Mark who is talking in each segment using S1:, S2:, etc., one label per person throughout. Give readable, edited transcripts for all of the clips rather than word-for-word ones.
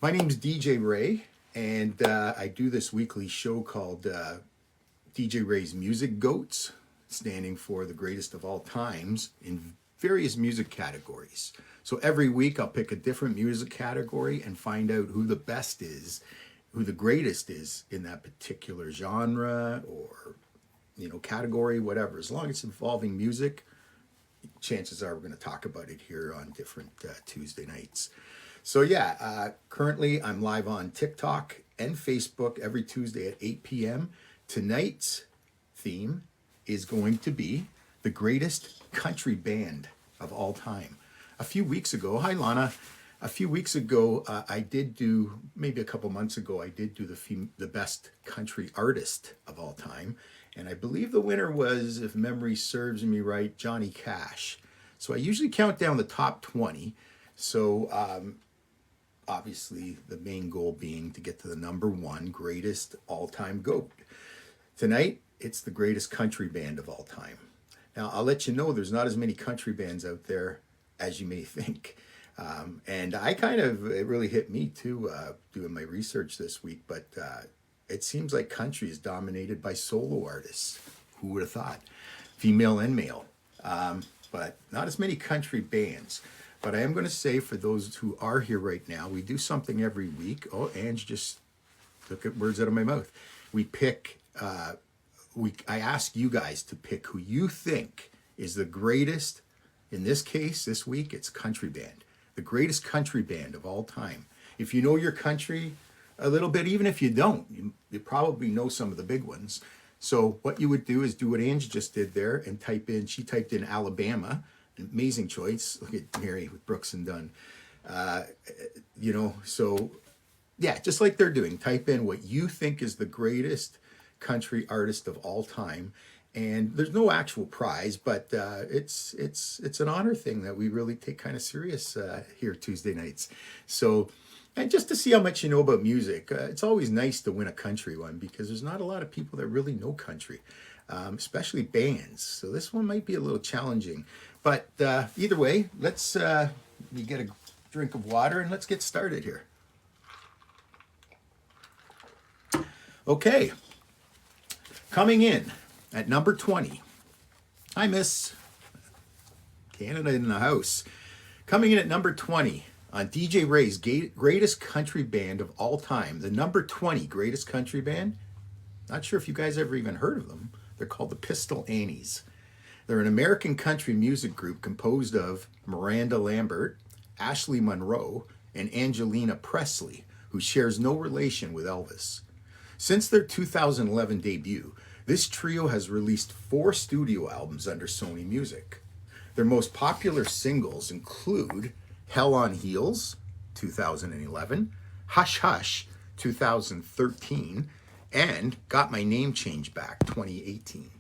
S1: My name's DJ Ray, and I do this weekly show called DJ Ray's Music Goats, standing for the greatest of all times in various music categories. So every week I'll pick a different music category and find out who the best is, who the greatest is in that particular genre or category, whatever. As long as it's involving music, chances are we're going to talk about it here on different Tuesday nights. So yeah, currently I'm live on TikTok and Facebook every Tuesday at 8 p.m. Tonight's theme is going to be the greatest country band of all time. A few weeks ago, hi Lana. A few weeks ago, I did do, maybe a couple months ago, I did do the best country artist of all time. And I believe the winner was, if memory serves me right, Johnny Cash. So I usually count down the top 20. So obviously the main goal being to get to the number one greatest all-time GOAT. Tonight, it's the greatest country band of all time. Now, I'll let you know there's not as many country bands out there as you may think. And it really hit me too, doing my research this week, but it seems like country is dominated by solo artists. Who would have thought? Female and male. But not as many country bands. But I am going to say, for those who are here right now, we do something every week. Oh, Ange just took words out of my mouth. We pick, I ask you guys to pick who you think is the greatest. In this case, this week, it's country band. The greatest country band of all time. If you know your country a little bit, even if you don't, you probably know some of the big ones. So what you would do is do what Ange just did there and she typed in Alabama. An amazing choice. Look at Mary with Brooks and Dunn. So yeah, just like they're doing, type in what you think is the greatest country artist of all time. And there's no actual prize, but it's an honor thing that we really take kind of serious here Tuesday nights. So, and just to see how much you know about music, it's always nice to win a country one because there's not a lot of people that really know country, especially bands. So this one might be a little challenging, but either way, let's you get a drink of water and let's get started here. Okay, coming in at number 20. Hi, Miss Canada in the house. Coming in at number 20 on DJ Ray's greatest country band of all time. The number 20 greatest country band. Not sure if you guys ever even heard of them. They're called the Pistol Annies. They're an American country music group composed of Miranda Lambert, Ashley Monroe, and Angelina Presley, who shares no relation with Elvis. Since their 2011 debut, this trio has released 4 studio albums under Sony Music. Their most popular singles include Hell on Heels, 2011, Hush Hush, 2013, and Got My Name Changed Back, 2018.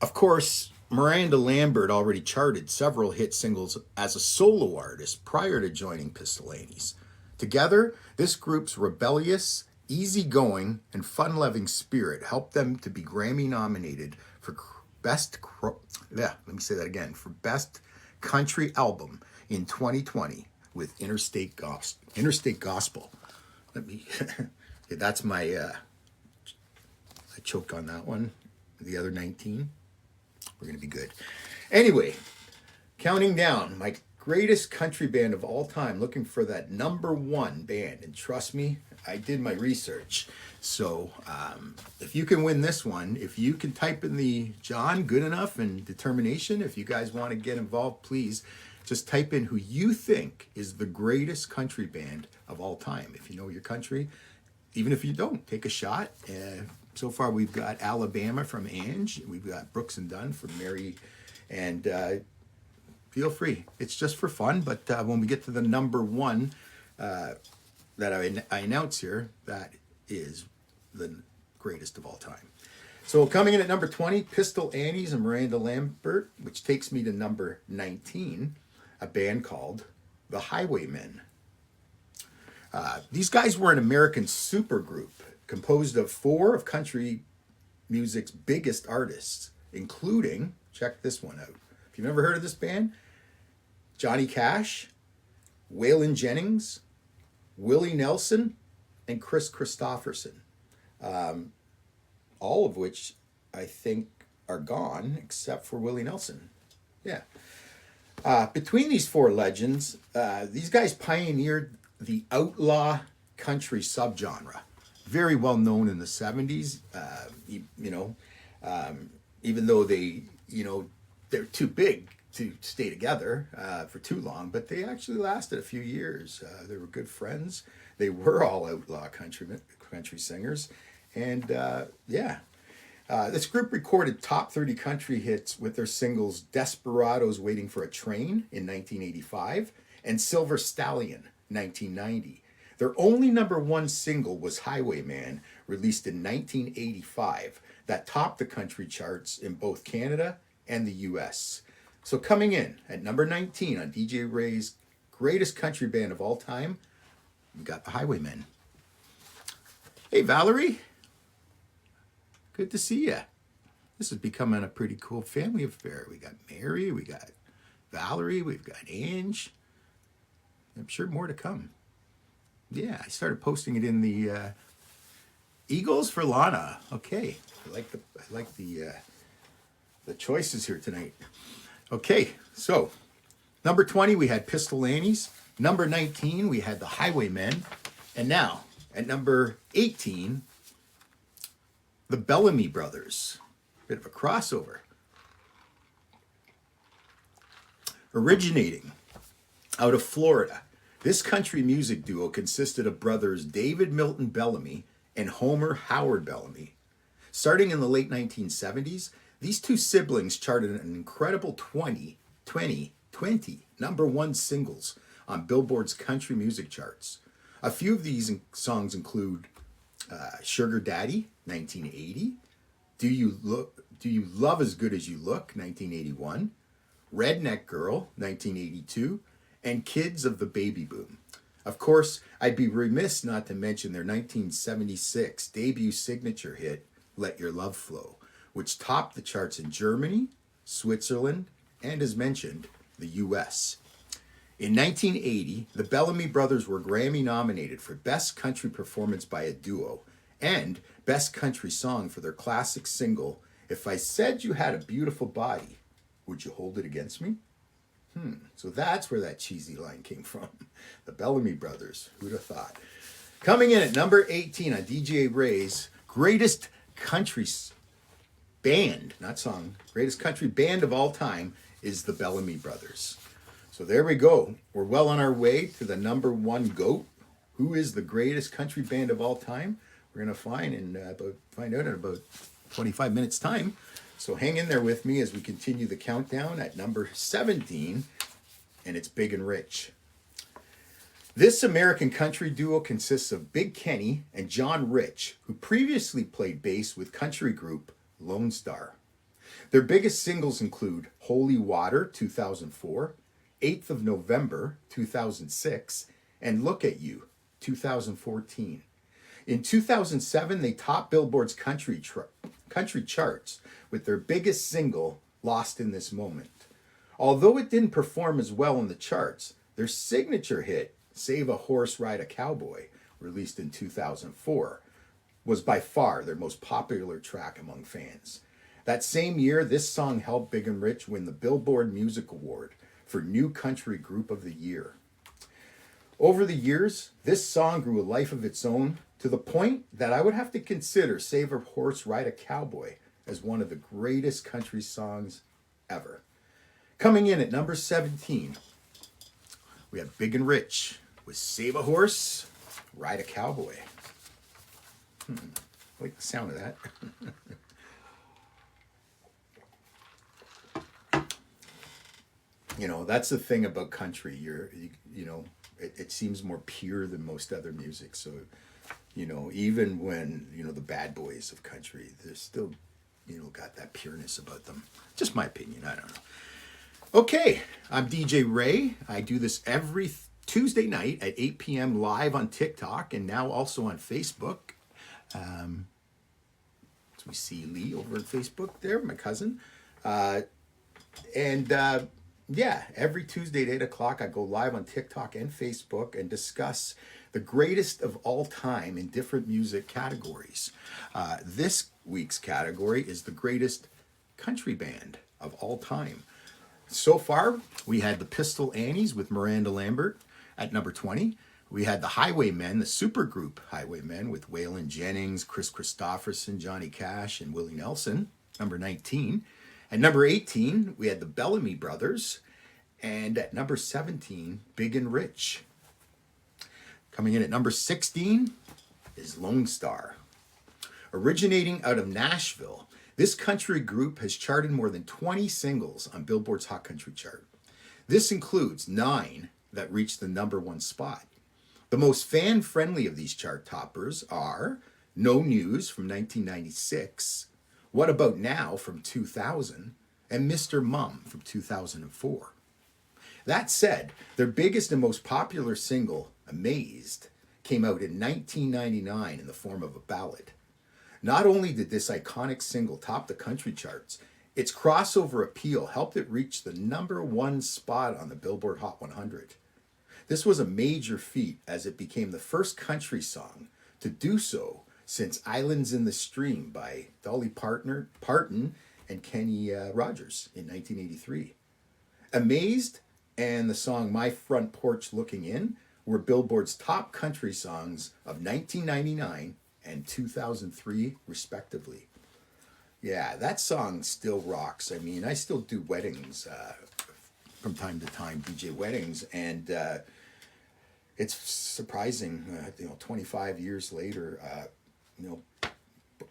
S1: Of course, Miranda Lambert already charted several hit singles as a solo artist prior to joining Pistol Annies. Together, this group's rebellious, easygoing, and fun-loving spirit helped them to be Grammy nominated for Best Country Album in 2020 with Interstate Gospel. That's my, I choked on that one. The other 19, we're going to be good. Anyway, counting down, my greatest country band of all time, looking for that number one band. And trust me, I did my research. So if you can win this one, if you can type in the John Good Enough and Determination, if you guys want to get involved, please just type in who you think is the greatest country band of all time. If you know your country, even if you don't, take a shot. So far, we've got Alabama from Ange. We've got Brooks and Dunn from Mary. And feel free. It's just for fun. But when we get to the number one that I announce here, that is the greatest of all time. So coming in at number 20, Pistol Annies and Miranda Lambert, which takes me to number 19, a band called The Highwaymen. These guys were an American supergroup composed of 4 of country music's biggest artists, including, check this one out. If you've never heard of this band, Johnny Cash, Waylon Jennings, Willie Nelson, and Chris Christopherson, all of which I think are gone except for Willie Nelson. Yeah. Between these four legends, these guys pioneered the outlaw country subgenre, very well known in the 70s. Even though they're too big to stay together for too long, but they actually lasted a few years. They were good friends. They were all outlaw country singers, and this group recorded top 30 country hits with their singles "Desperados Waiting for a Train" in 1985 and "Silver Stallion" 1990. Their only number one single was "Highwayman," released in 1985, that topped the country charts in both Canada and the US. So coming in at number 19 on DJ Ray's greatest country band of all time, we got the Highwaymen. Hey, Valerie. Good to see you. This is becoming a pretty cool family affair. We got Mary, we got Valerie, we've got Ange. I'm sure more to come. Yeah, I started posting it in the Eagles for Lana. Okay, I like the choices here tonight. Okay, so number 20 we had Pistol Annies. Number 19 we had the Highwaymen, and now at number 18, the Bellamy Brothers. Bit of a crossover. Originating out of Florida, this country music duo consisted of brothers David Milton Bellamy and Homer Howard Bellamy. Starting in the late 1970s, these two siblings charted an incredible 20 number one singles on Billboard's country music charts. A few of these songs include Sugar Daddy, 1980, Do You Love As Good As You Look, 1981, Redneck Girl, 1982, and Kids of the Baby Boom. Of course, I'd be remiss not to mention their 1976 debut signature hit, Let Your Love Flow, which topped the charts in Germany, Switzerland, and as mentioned, the US. In 1980, the Bellamy Brothers were Grammy nominated for Best Country Performance by a Duo and Best Country Song for their classic single, If I Said You Had a Beautiful Body, Would You Hold It Against Me? So that's where that cheesy line came from. The Bellamy Brothers, who'd have thought? Coming in at number 18 on DJ Ray's greatest country band, not song, greatest country band of all time is the Bellamy Brothers. So there we go. We're well on our way to the number one GOAT. Who is the greatest country band of all time? We're going to find out in about 25 minutes time. So hang in there with me as we continue the countdown at number 17, and it's Big and Rich. This American country duo consists of Big Kenny and John Rich, who previously played bass with country group Lone Star. Their biggest singles include Holy Water, 2004, 8th of November, 2006, and Look at You, 2014. In 2007, they topped Billboard's country charts with their biggest single, Lost in This Moment. Although it didn't perform as well in the charts, their signature hit, Save a Horse, Ride a Cowboy, released in 2004, was by far their most popular track among fans. That same year, this song helped Big and Rich win the Billboard Music Award for New Country Group of the Year. Over the years, this song grew a life of its own to the point that I would have to consider Save a Horse, Ride a Cowboy as one of the greatest country songs ever. Coming in at number 17, we have Big and Rich with Save a Horse, Ride a Cowboy. I like the sound of that. That's the thing about country. It seems more pure than most other music. So, even when, the bad boys of country, they're still, got that pureness about them. Just my opinion. I don't know. Okay, I'm DJ Ray. I do this every Tuesday night at 8 p.m. live on TikTok and now also on Facebook. So we see Lee over on Facebook there, my cousin. Yeah, every Tuesday at 8 o'clock, I go live on TikTok and Facebook and discuss the greatest of all time in different music categories. This week's category is the greatest country band of all time. So far, we had the Pistol Annies with Miranda Lambert at number 20. We had the Highwaymen, the supergroup Highwaymen with Waylon Jennings, Chris Christopherson, Johnny Cash, and Willie Nelson, number 19. At number 18, we had the Bellamy Brothers. And at number 17, Big and Rich. Coming in at number 16 is Lone Star. Originating out of Nashville, this country group has charted more than 20 singles on Billboard's Hot Country chart. This includes 9 that reached the number 1 spot. The most fan-friendly of these chart toppers are No News from 1996, What About Now from 2000, and Mr. Mum from 2004. That said, their biggest and most popular single, Amazed, came out in 1999 in the form of a ballad. Not only did this iconic single top the country charts, its crossover appeal helped it reach the number 1 spot on the Billboard Hot 100. This was a major feat as it became the first country song to do so since Islands in the Stream by Dolly Parton and Kenny Rogers in 1983. Amazed and the song My Front Porch Looking In were Billboard's top country songs of 1999 and 2003, respectively. Yeah, that song still rocks. I mean, I still do weddings from time to time, DJ weddings, and it's surprising, 25 years later,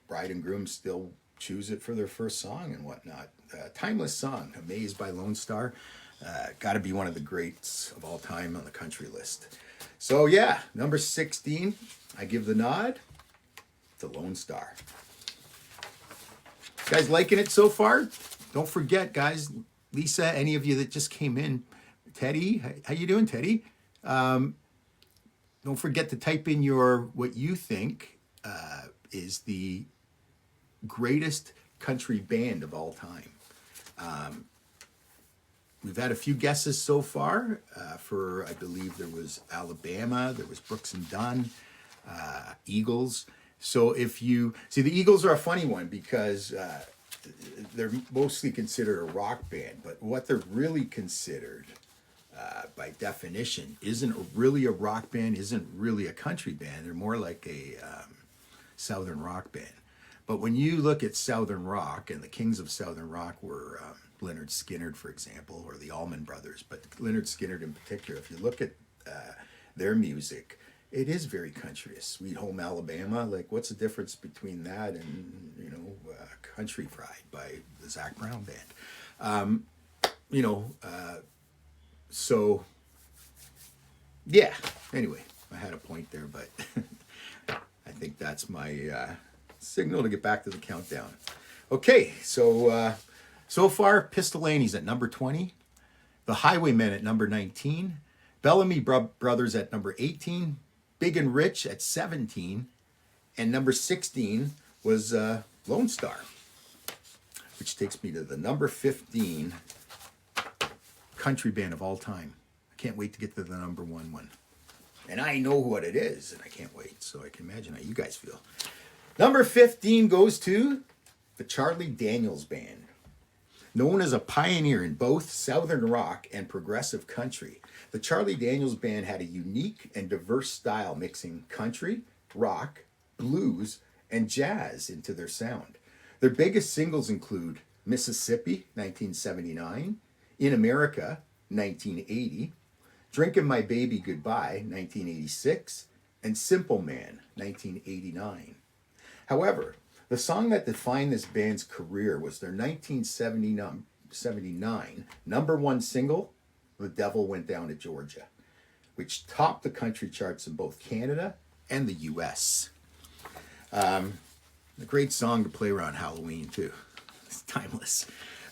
S1: bride and groom still choose it for their first song and whatnot. Timeless song, Amazed by Lone Star. Got to be one of the greats of all time on the country list. So yeah, number 16, I give the nod to Lone Star. You guys liking it so far? Don't forget, guys, Lisa, any of you that just came in, Teddy, how you doing, Teddy? Don't forget to type in what you think is the greatest country band of all time. We've had a few guesses so far for, I believe there was Alabama, there was Brooks and Dunn, Eagles. So if you see, the Eagles are a funny one because they're mostly considered a rock band, but what they're really considered by definition isn't really a rock band, isn't really a country band. They're more like a Southern rock band. But when you look at Southern rock, and the kings of Southern rock were Lynyrd Skynyrd, for example, or the Allman Brothers, but Lynyrd Skynyrd in particular, if you look at their music, it is very country. Sweet Home Alabama, like what's the difference between that and, Country Fried by the Zac Brown Band? So, yeah, anyway, I had a point there, but I think that's my signal to get back to the countdown. Okay, so far, Pistol Annies at number 20, the Highwaymen at number 19, Bellamy Brothers at number 18, Big and Rich at 17, and number 16 was Lone Star, which takes me to the number 15 country band of all time. I can't wait to get to the number 1 one. And I know what it is, and I can't wait, so I can imagine how you guys feel. Number 15 goes to the Charlie Daniels Band. Known as a pioneer in both Southern rock and progressive country, the Charlie Daniels Band had a unique and diverse style mixing country, rock, blues, and jazz into their sound. Their biggest singles include Mississippi, 1979, In America, 1980, Drinking My Baby Goodbye, 1986, and Simple Man, 1989. However, the song that defined this band's career was their 1979 number 1 single, The Devil Went Down to Georgia, which topped the country charts in both Canada and the US. A great song to play around Halloween, too. It's timeless.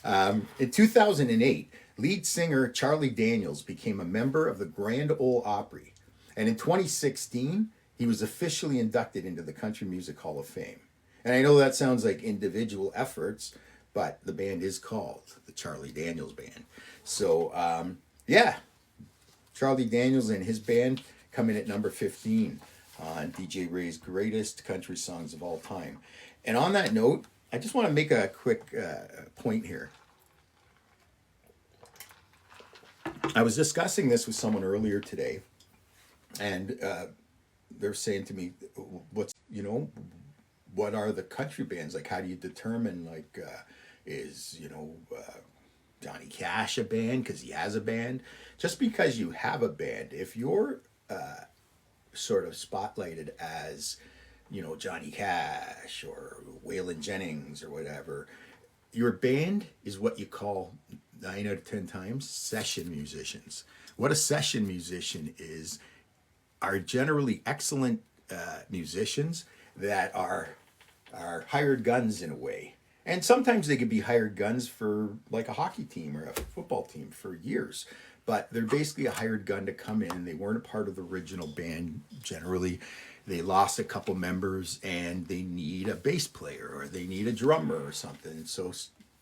S1: In 2008, lead singer Charlie Daniels became a member of the Grand Ole Opry, and in 2016, he was officially inducted into the Country Music Hall of Fame. And I know that sounds like individual efforts, but the band is called the Charlie Daniels Band. So, yeah, Charlie Daniels and his band come in at number 15 on DJ Ray's greatest country songs of all time. And on that note, I just want to make a quick point here. I was discussing this with someone earlier today, and they're saying to me, what are the country bands? Like, how do you determine, like, is, Johnny Cash a band because he has a band? Just because you have a band, if you're sort of spotlighted as, Johnny Cash or Waylon Jennings or whatever, your band is what you call 9 out of 10 times session musicians. What a session musician is are generally excellent musicians that are hired guns in a way. And sometimes they could be hired guns for like a hockey team or a football team for years. But they're basically a hired gun to come in. They weren't a part of the original band generally. They lost a couple members and they need a bass player or they need a drummer or something. So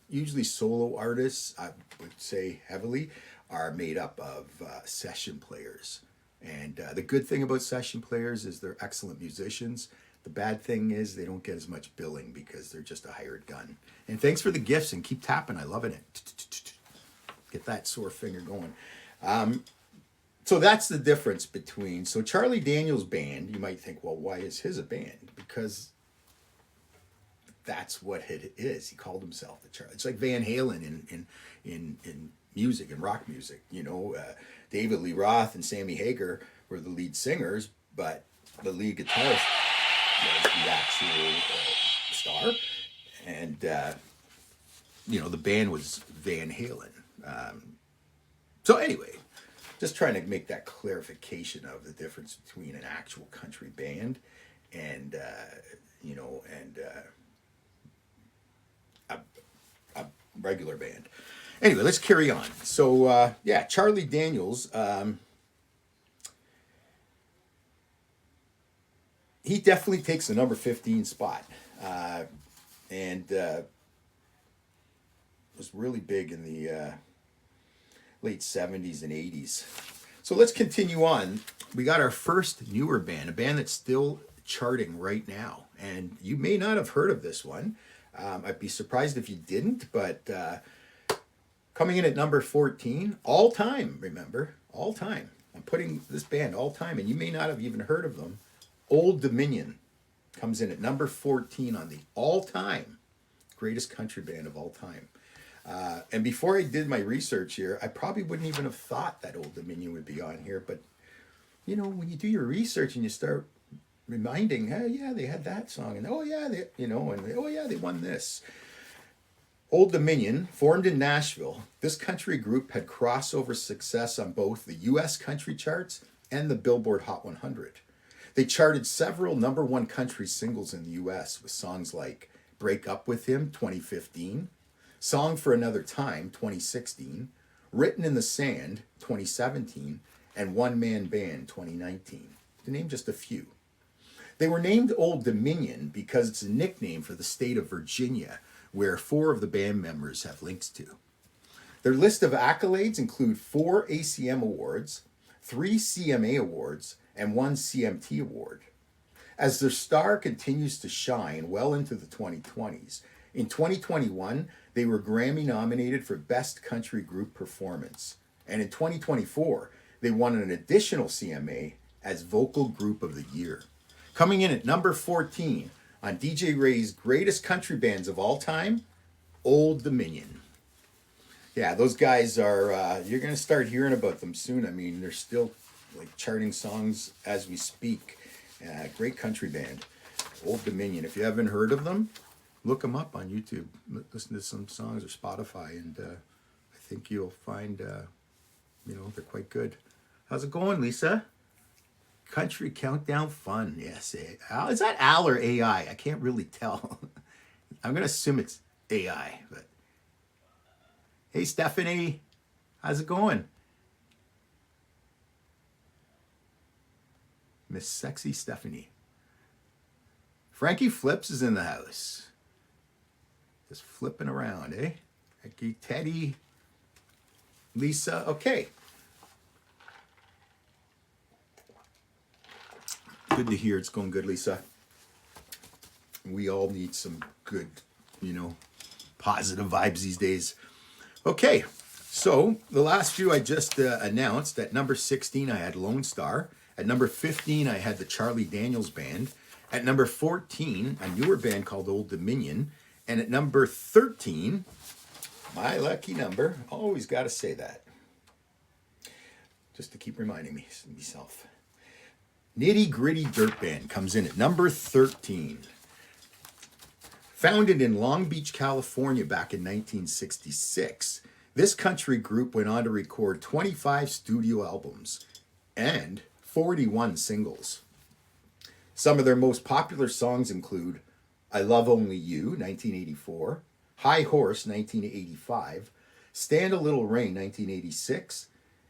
S1: usually solo artists, I would say heavily, are made up of session players. And the good thing about session players is they're excellent musicians. The bad thing is they don't get as much billing because they're just a hired gun. And thanks for the gifts and keep tapping. I loving it. Get that sore finger going. So that's the difference between. So Charlie Daniels' band, you might think, well, why is his a band? Because that's what it is. He called himself the Charlie. It's like Van Halen in music and rock music. David Lee Roth and Sammy Hagar were the lead singers, but the lead guitarist was the actual star, and the band was Van Halen. So anyway, just trying to make that clarification of the difference between an actual country band and a regular band. Anyway, let's carry on. So Charlie Daniels. He definitely takes the number 15 spot, and was really big in the late 70s and 80s. So let's continue on. We got our first newer band, a band that's still charting right now, and you may not have heard of this one. I'd be surprised if you didn't, but coming in at number 14, all time, remember, all time. I'm putting this band all time, and you may not have even heard of them. Old Dominion comes in at number 14 on the all-time greatest country band of all time. And before I did my research here, I probably wouldn't even have thought that Old Dominion would be on here. But, when you do your research and you start reminding, hey, yeah, they had that song. And, oh, yeah, they won this. Old Dominion, formed in Nashville, this country group had crossover success on both the U.S. country charts and the Billboard Hot 100. They charted several number one country singles in the U.S. with songs like Break Up With Him, 2015, Song for Another Time, 2016, Written in the Sand, 2017, and One Man Band, 2019, to name just a few. They were named Old Dominion because it's a nickname for the state of Virginia, where 4 of the band members have links to. Their list of accolades include 4 ACM awards, 3 CMA awards, and 1 CMT award. As their star continues to shine well into the 2020s, in 2021, they were Grammy nominated for Best Country Group Performance. And in 2024, they won an additional CMA as Vocal Group of the Year. Coming in at number 14 on DJ Ray's greatest country bands of all time, Old Dominion. Yeah, those guys are, you're going to start hearing about them soon. I mean, they're still like charting songs as we speak. Great country band, Old Dominion. If you haven't heard of them, look them up on YouTube. Listen to some songs or Spotify, and I think you'll find, they're quite good. How's it going, Lisa? Country Countdown Fun. Yes. Is that Al or AI? I can't really tell. I'm going to assume it's AI. But hey, Stephanie. How's it going? Miss Sexy Stephanie. Frankie Flips is in the house. Just flipping around, eh? Okay, Teddy, Lisa, okay. Good to hear it's going good, Lisa. We all need some good, positive vibes these days. Okay, so the last few I just announced. At number 16, I had Lone Star. At number 15, I had the Charlie Daniels Band. At number 14, a newer band called Old Dominion. And at number 13, my lucky number, always got to say that, just to keep reminding myself. Nitty Gritty Dirt Band comes in at number 13. Founded in Long Beach, California back in 1966, this country group went on to record 25 studio albums and 41 singles. Some of their most popular songs include I Love Only You, 1984, High Horse, 1985, Stand a Little Rain, 1986,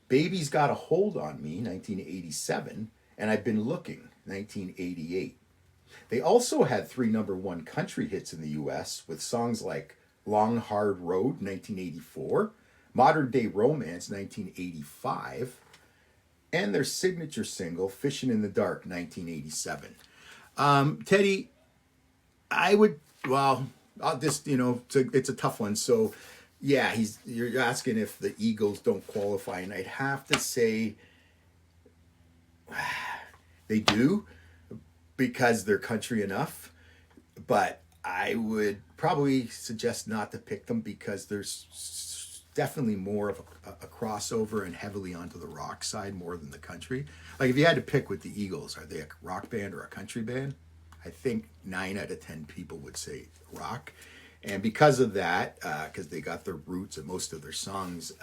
S1: Baby's Got a Hold on Me, 1987, and I've Been Looking, 1988. They also had 3 number 1 country hits in the US with songs like Long Hard Road, 1984, Modern Day Romance, 1985, and their signature single, Fishing in the Dark, 1987. Teddy, I would, well, I'll just, it's a tough one. So, yeah, you're asking if the Eagles don't qualify, and I'd have to say they do because they're country enough, but I would probably suggest not to pick them because there's definitely more of a crossover and heavily onto the rock side more than the country. Like if you had to pick with the Eagles, are they a rock band or a country band? I think 9 out of 10 people would say rock. And because of that, because they got their roots and most of their songs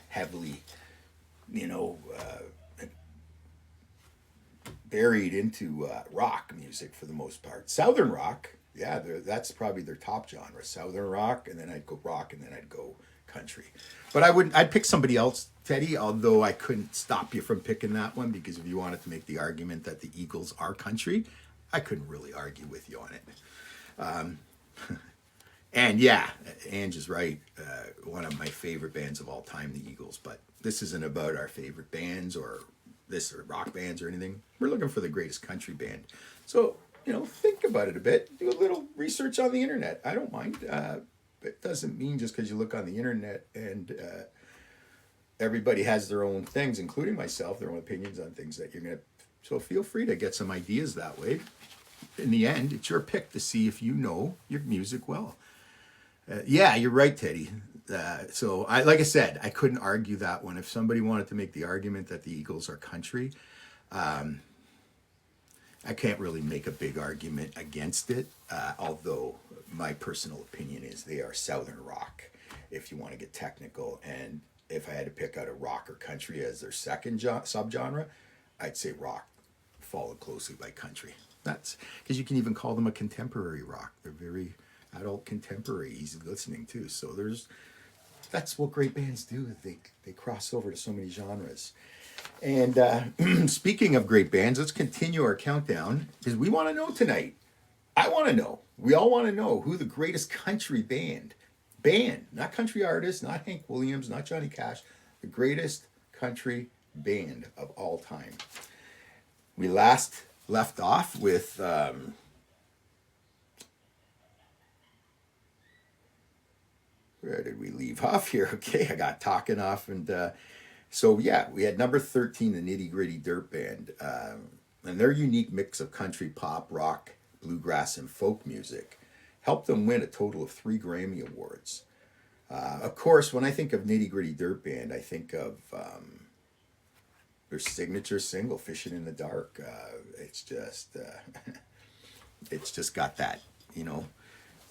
S1: heavily, buried into rock music for the most part. Southern rock, yeah, that's probably their top genre. Southern rock, and then I'd go rock, and then I'd go country. But I'd pick somebody else, Teddy, although I couldn't stop you from picking that one because if you wanted to make the argument that the Eagles are country, I couldn't really argue with you on it. And yeah, Ange is right. One of my favorite bands of all time, the Eagles. But this isn't about our favorite bands or rock bands or anything. We're looking for the greatest country band. So, think about it a bit. Do a little research on the internet. I don't mind. It doesn't mean just because you look on the internet and everybody has their own things, including myself, their own opinions on things that you're going to. So feel free to get some ideas that way. In the end, it's your pick to see if you know your music well. Yeah, you're right, Teddy. So like I said, I couldn't argue that one. If somebody wanted to make the argument that the Eagles are country, I can't really make a big argument against it. Although my personal opinion is they are Southern rock, if you want to get technical. And if I had to pick out a rock or country as their second subgenre, I'd say rock, followed closely by country. That's because you can even call them a contemporary rock. They're very adult contemporary, easy listening too. So that's what great bands do. They cross over to so many genres. And speaking of great bands, let's continue our countdown because we want to know tonight. I want to know. We all want to know who the greatest country band, not country artist, not Hank Williams, not Johnny Cash, the greatest country band of all time. We last left off with where did we leave off here? Okay, I got talking off. And so, yeah, we had number 13, the Nitty Gritty Dirt Band. And their unique mix of country, pop, rock, bluegrass, and folk music helped them win a total of 3 Grammy Awards. Of course, when I think of Nitty Gritty Dirt Band, I think of their signature single, Fishing in the Dark. It's just got that,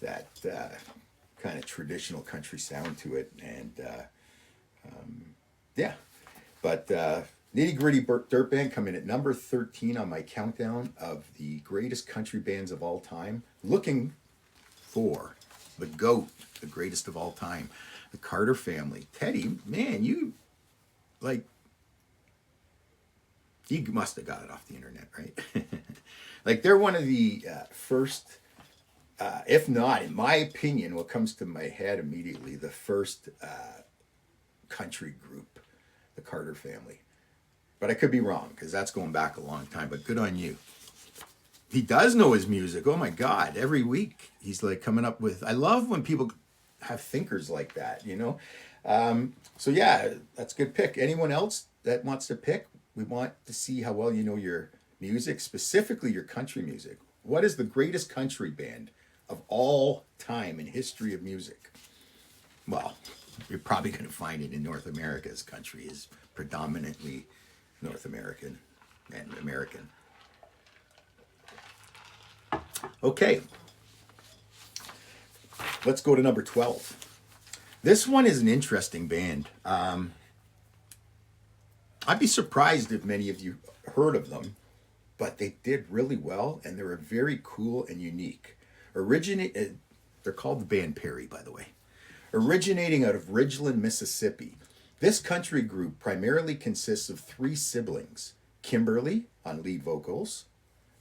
S1: that kind of traditional country sound to it. And yeah, but Nitty Gritty Dirt Band come in at number 13 on my countdown of the greatest country bands of all time, looking for the GOAT, the greatest of all time, the Carter Family. Teddy, man, you must have got it off the internet, right? Like they're one of the first If not, in my opinion, what comes to my head immediately, the first country group, the Carter Family. But I could be wrong because that's going back a long time, but good on you. He does know his music. Oh my God. Every week he's like coming up with, I love when people have thinkers like that, you know? So yeah, that's a good pick. Anyone else that wants to pick? We want to see how well you know your music, specifically your country music. What is the greatest country band of all time in history of music? Well, you're probably going to find it in North America's country is predominantly North American and American. Okay, let's go to number 12. This one is an interesting band. I'd be surprised if many of you heard of them, but they did really well and they're very cool and unique. They're called the band Perry, by the way. Originating out of Ridgeland, Mississippi, this country group primarily consists of three siblings: Kimberly on lead vocals,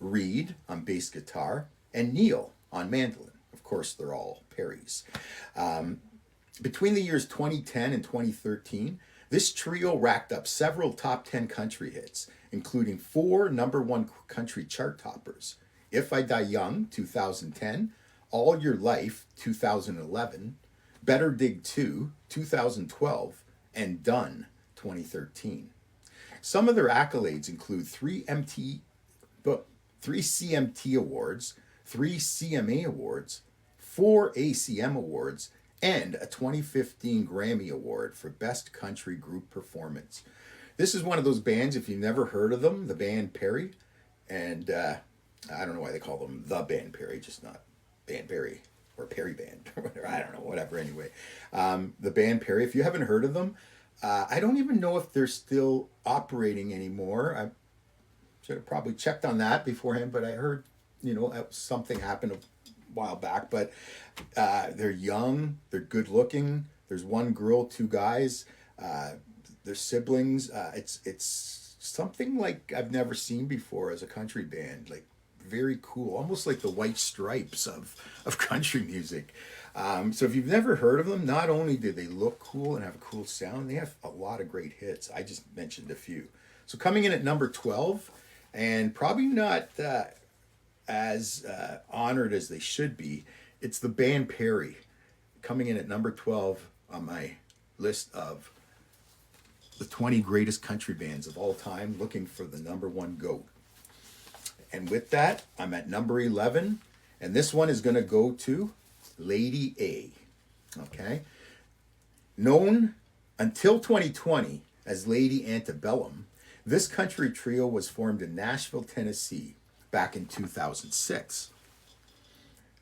S1: Reed on bass guitar, and Neil on mandolin. Of course, they're all Perrys. Between the years 2010 and 2013, this trio racked up several top 10 country hits, including 4 number 1 country chart toppers: If I Die Young, 2010, All Your Life, 2011, Better Dig 2, 2012, and Done, 2013. Some of their accolades include 3 CMT awards, 3 CMA awards, 4 ACM awards, and a 2015 Grammy Award for Best Country Group Performance. This is one of those bands, if you've never heard of them, the band Perry, and I don't know why they call them the band Perry, just not Band Perry or Perry Band or whatever, I don't know, whatever anyway. The band Perry, if you haven't heard of them, I don't even know if they're still operating anymore. I should have probably checked on that beforehand, but I heard, something happened a while back. But they're young, they're good looking. There's one girl, 2 guys. They're siblings. It's something like I've never seen before as a country band. Like very cool, almost like the White Stripes of country music. So if you've never heard of them, not only do they look cool and have a cool sound, they have a lot of great hits. I just mentioned a few. So coming in at number 12, and probably not as honored as they should be, it's the band Perry, coming in at number 12 on my list of the 20 greatest country bands of all time, looking for the number 1 GOAT. And with that, I'm at number 11, and this one is going to go to Lady A. Okay? Known until 2020 as Lady Antebellum, this country trio was formed in Nashville, Tennessee, back in 2006.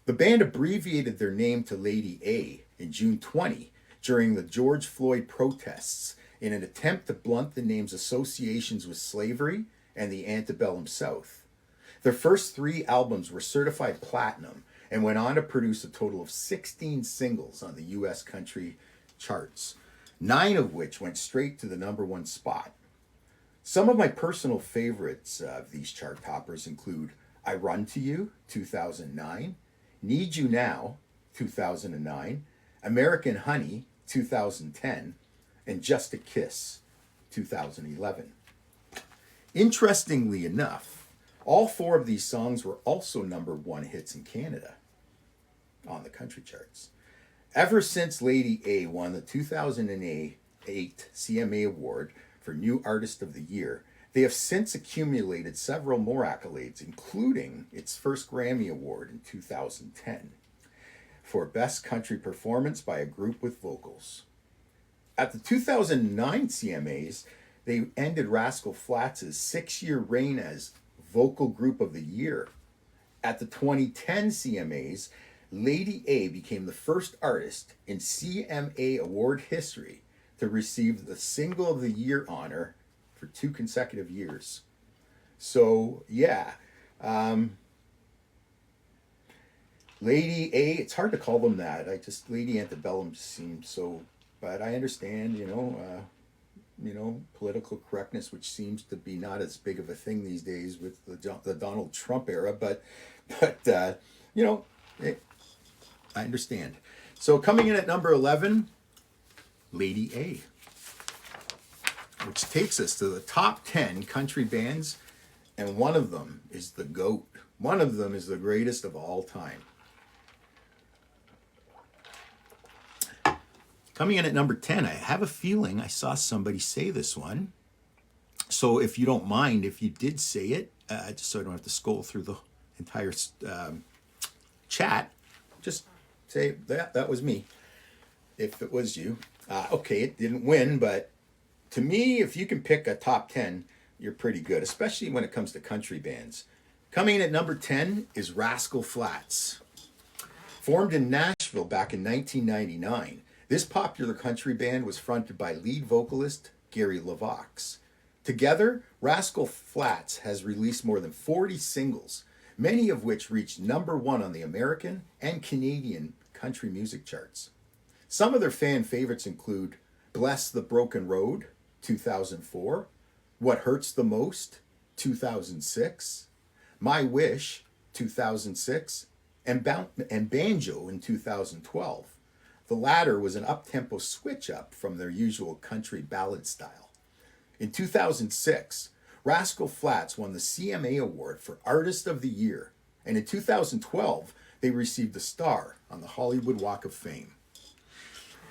S1: The band abbreviated their name to Lady A in June 20 during the George Floyd protests in an attempt to blunt the name's associations with slavery and the antebellum South. Their first 3 albums were certified platinum and went on to produce a total of 16 singles on the U.S. country charts, 9 of which went straight to the number 1 spot. Some of my personal favorites of these chart toppers include I Run to You, 2009, Need You Now, 2009, American Honey, 2010, and Just a Kiss, 2011. Interestingly enough, all 4 of these songs were also number 1 hits in Canada on the country charts. Ever since Lady A won the 2008 CMA Award for New Artist of the Year, they have since accumulated several more accolades, including its first Grammy Award in 2010 for Best Country Performance by a Group with Vocals. At the 2009 CMAs, they ended Rascal Flatts' 6-year reign as Vocal Group of the Year. At the 2010 CMAs, Lady A became the first artist in CMA award history to receive the Single of the Year honor for 2 consecutive years. So, yeah. Lady A, it's hard to call them that. Lady Antebellum seems so, but I understand, political correctness, which seems to be not as big of a thing these days with the Donald Trump era, but Eh, I understand. So coming in at number 11, Lady A, which takes us to the top 10 country bands, and one of them is the GOAT. One of them is the greatest of all time. Coming in at number 10, I have a feeling I saw somebody say this one. So if you don't mind, if you did say it, just so I don't have to scroll through the entire chat, just say that was me, if it was you. Okay, it didn't win, but to me, if you can pick a top 10, you're pretty good, especially when it comes to country bands. Coming in at number 10 is Rascal Flatts. Formed in Nashville back in 1999, this popular country band was fronted by lead vocalist Gary LeVox. Together, Rascal Flatts has released more than 40 singles, many of which reached number one on the American and Canadian country music charts. Some of their fan favorites include Bless the Broken Road, 2004, What Hurts the Most, 2006, My Wish, 2006, and Banjo in 2012. The latter was an up-tempo switch-up from their usual country ballad style. In 2006, Rascal Flatts won the CMA Award for Artist of the Year, and in 2012, they received a star on the Hollywood Walk of Fame.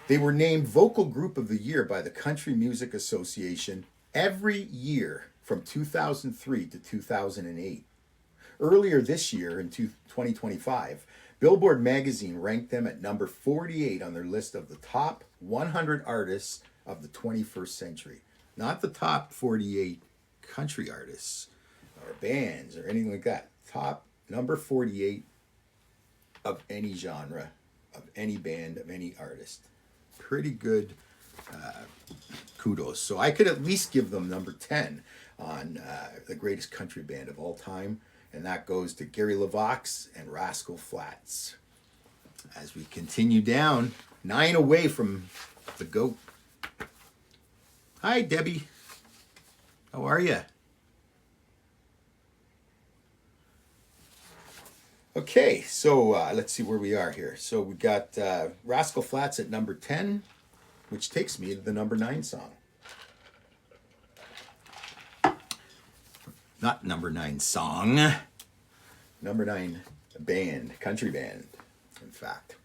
S1: They were named Vocal Group of the Year by the Country Music Association every year from 2003 to 2008. Earlier this year, in 2025, Billboard magazine ranked them at number 48 on their list of the top 100 artists of the 21st century. Not the top 48 country artists or bands or anything like that. Top number 48 of any genre, of any band, of any artist. Pretty good kudos. So I could at least give them number 10 on the greatest country band of all time. And that goes to Gary LeVox and Rascal Flatts. As we continue down, 9 away from the GOAT. Hi, Debbie. How are you? Okay, so let's see where we are here. So we got Rascal Flatts at number 10, which takes me to the number 9 song. Not number 9 song. Number 9 band, country band, in fact.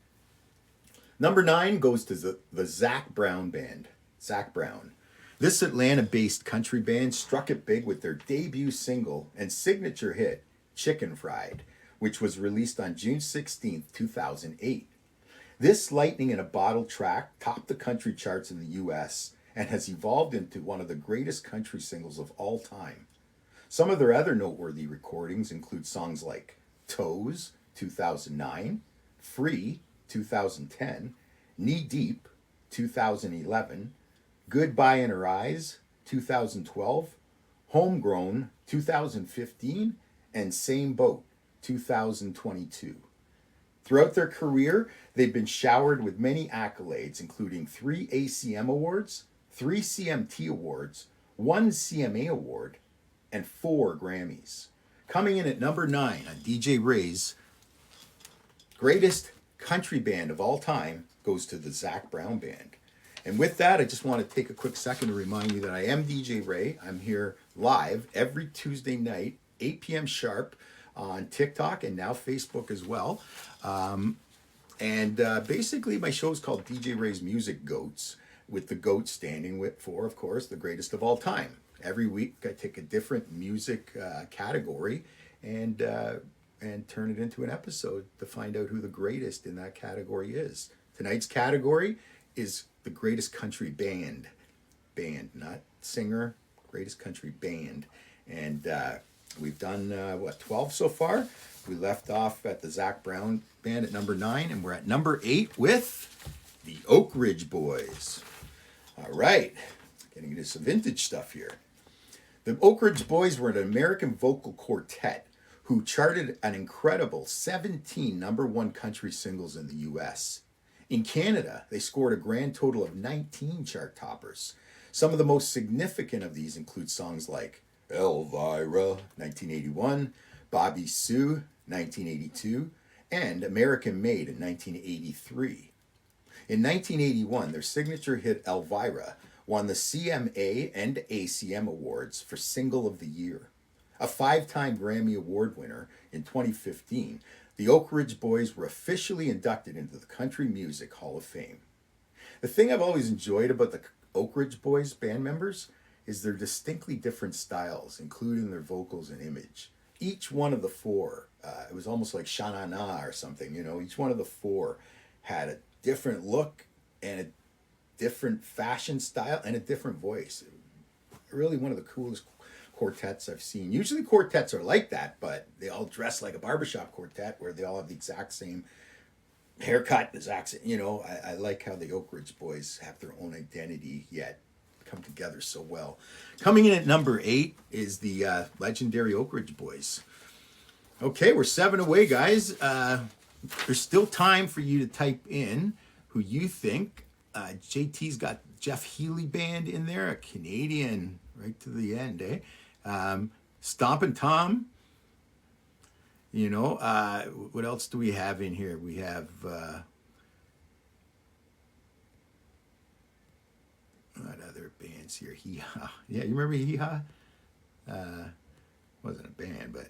S1: Number 9 goes to the Zac Brown Band. Zac Brown. This Atlanta-based country band struck it big with their debut single and signature hit, Chicken Fried, which was released on June 16, 2008. This lightning in a bottle track topped the country charts in the US and has evolved into one of the greatest country singles of all time. Some of their other noteworthy recordings include songs like Toes, 2009, Free, 2010, Knee Deep, 2011, Goodbye in Her Eyes, 2012, Homegrown, 2015, and Same Boat, 2022. Throughout their career, they've been showered with many accolades, including 3 ACM Awards, 3 CMT Awards, 1 CMA Award, and 4 Grammys. Coming in at number 9 on DJ Ray's greatest country band of all time goes to the Zac Brown Band. And with that, I just want to take a quick second to remind you that I am DJ Ray. I'm here live every Tuesday night, 8 p.m. sharp, on TikTok and now Facebook as well. Basically, my show is called DJ Ray's Music Goats, with the GOAT standing for, of course, the greatest of all time. Every week, I take a different music category and turn it into an episode to find out who the greatest in that category is. Tonight's category is the greatest country band, not singer, greatest country band. And we've done, 12 so far? We left off at the Zac Brown Band at number 9, and we're at number 8 with the Oak Ridge Boys. All right, getting into some vintage stuff here. The Oak Ridge Boys were an American vocal quartet who charted an incredible 17 number 1 country singles in the U.S. In Canada, they scored a grand total of 19 chart toppers. Some of the most significant of these include songs like Elvira, 1981, Bobby Sue, 1982, and American Made in 1983. In 1981, their signature hit Elvira won the CMA and ACM Awards for Single of the Year. A 5-time Grammy Award winner in 2015, the Oak Ridge Boys were officially inducted into the Country Music Hall of Fame. The thing I've always enjoyed about the Oak Ridge Boys band members is their distinctly different styles, including their vocals and image. Each one of the four, it was almost like Sha Na Na or something, each one of the four had a different look and a different fashion style and a different voice. Really one of the coolest quartets I've seen. Usually quartets are like that, but they all dress like a barbershop quartet where they all have the exact same haircut, the exact same, I like how the Oak Ridge Boys have their own identity yet come together so well. Coming in at number 8 is the legendary Oak Ridge Boys. Okay, we're 7 away, guys. There's still time for you to type in who you think. JT's got Jeff Healey Band in there, a Canadian right to the end, eh? Stompin' Tom. What else do we have in here? We have what other bands here? Hee Haw. Yeah, you remember Hee Haw? Wasn't a band, but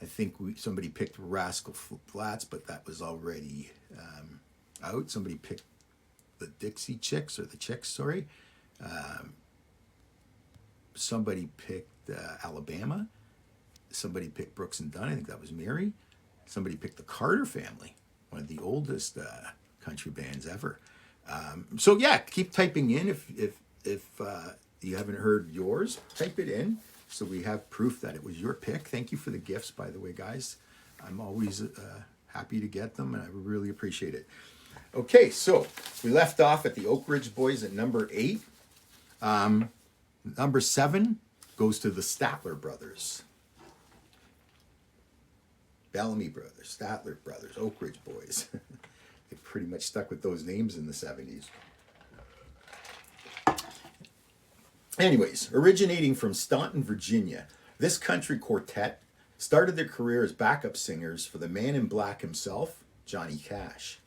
S1: I think somebody picked Rascal Flatts, but that was already out. Somebody picked the Dixie Chicks, or the Chicks, sorry. Somebody picked Alabama. Somebody picked Brooks and Dunn. I think that was Mary. Somebody picked the Carter Family, one of the oldest country bands ever. So yeah, keep typing in if you haven't heard yours. Type it in so we have proof that it was your pick. Thank you for the gifts, by the way, guys. I'm always happy to get them, and I really appreciate it. Okay, so we left off at the Oak Ridge Boys at number 8. Number 7 goes to the Statler Brothers. Bellamy Brothers, Statler Brothers, Oak Ridge Boys. They pretty much stuck with those names in the 70s. Anyways, originating from Staunton, Virginia, this country quartet started their career as backup singers for the Man in Black himself, Johnny Cash.